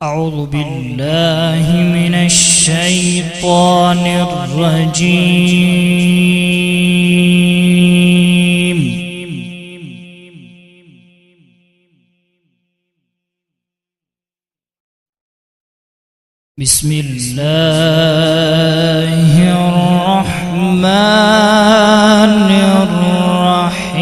أعوذ بالله من الشيطان الرجيم. بسم الله الرحمن الرحيم.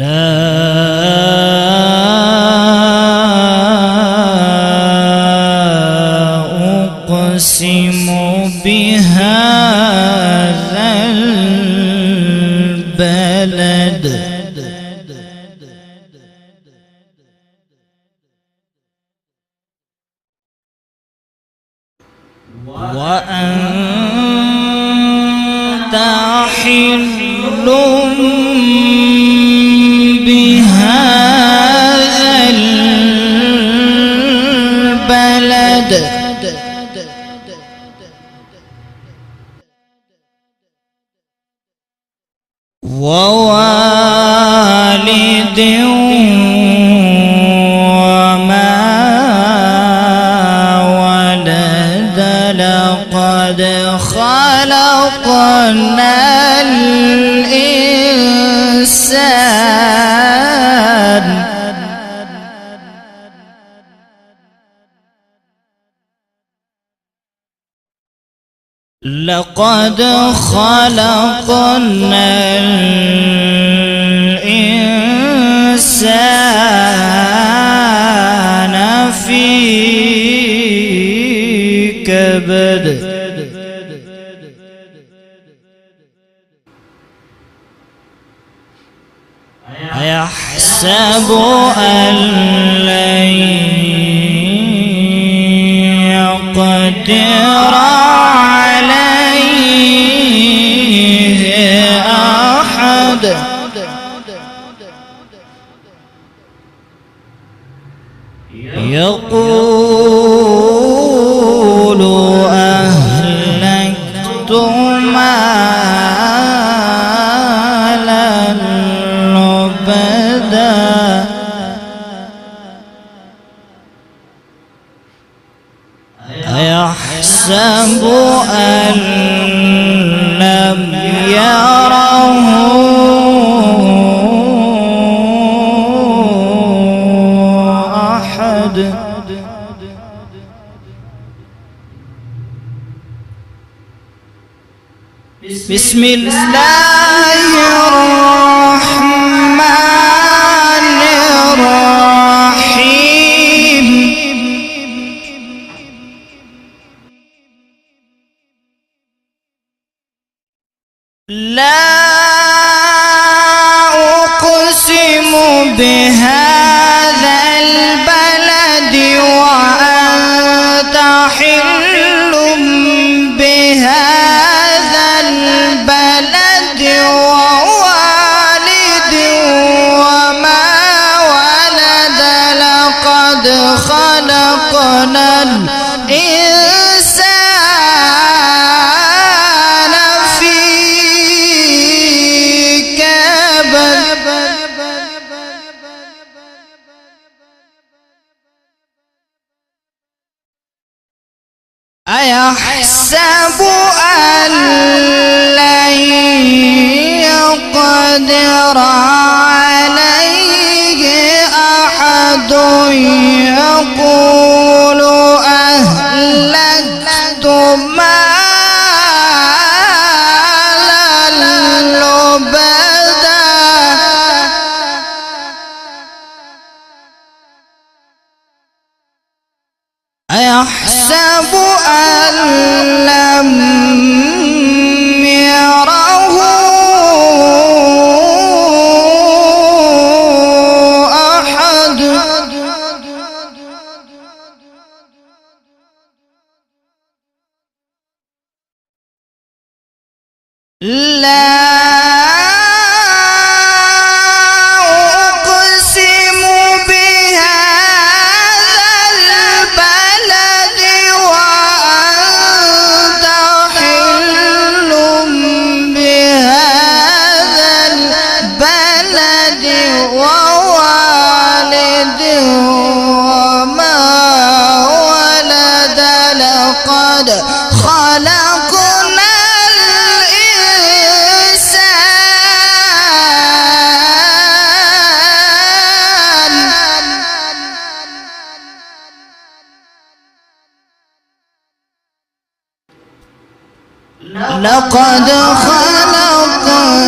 لا أقسم بهذا البلد وأنت حل بهذا البلد ووالد وما ولد. لقد خلقنا الإنسان لقد خلقنا الإنسان في كبد. أيحسب أن لن يقدر عليه أحد. يقول أهلكت مالا لبدا. أيحسب أن لم يره أحد. بسم الله الرحمن الرحيم. لا أقسم بهذا البلد وأنت حل بهذا البلد ووالد وما ولد. لقد خلقنا الإنسان في كبد. أيحسب أن لن يقدر عليه أحد. يقول أهلكت مالا لبدا. أيحسب أن لم يره أحد. لا أقسم بهذا البلد وأنت ولقد خلقنا لقد خلقنا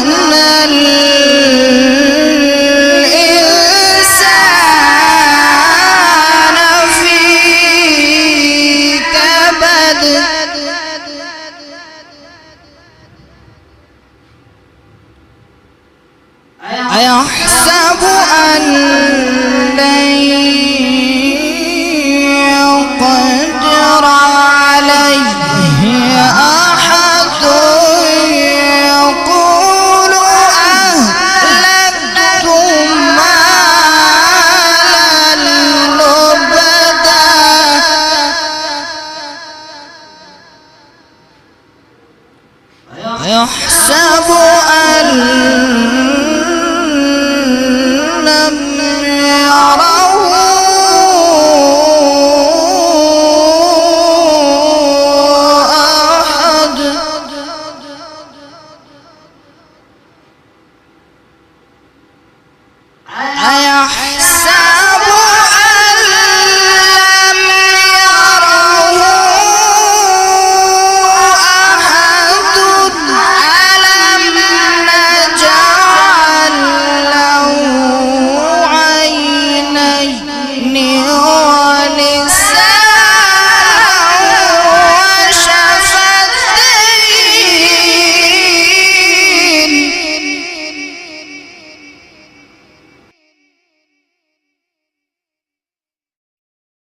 الإنسان في كبد أيحسب أن لن يقدر عليه يحسب أن لم يره أحد أيحسب أن لم يره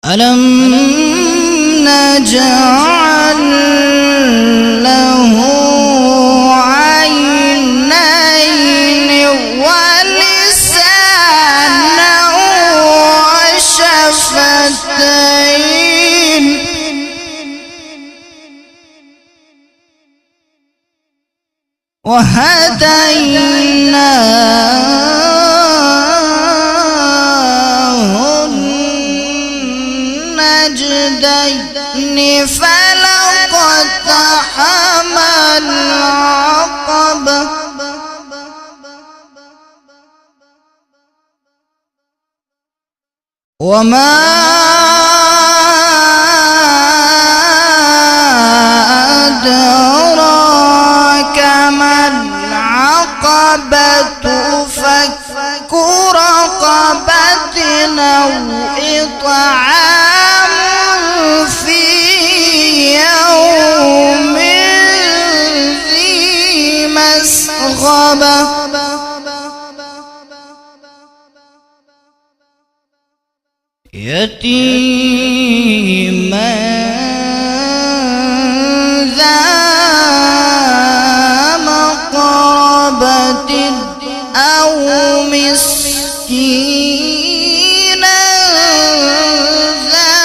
ألم نجعل له عينين ولسانا وشفتين وهديناه النجدين فلاقتحم العقبة وما أدراك ما العقبة فك رقبة أو إطعام في يوم ذي مسغبة يتيما ذا مقربة أو مسكينا ذا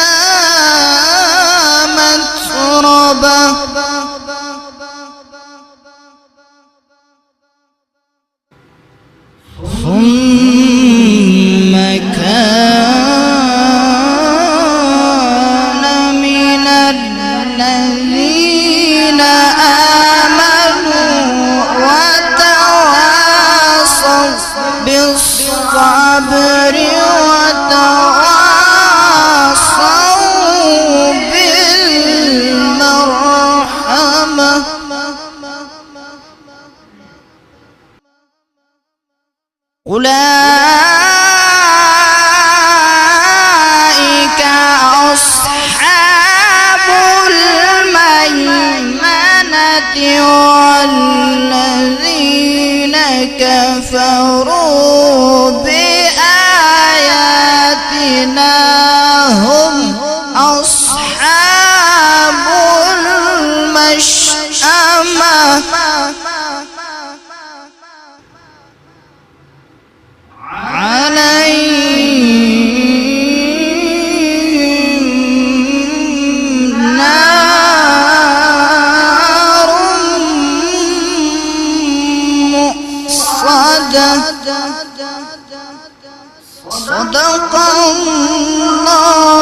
متربة ثم كان من الذين آمنوا وتواصوا بالصبر وتواصوا بالمرحمة أولئك أصحاب الميمنة والذين كفروا بآياتنا هم أصحاب المشأمة عليهم نار مؤصدة صدق الله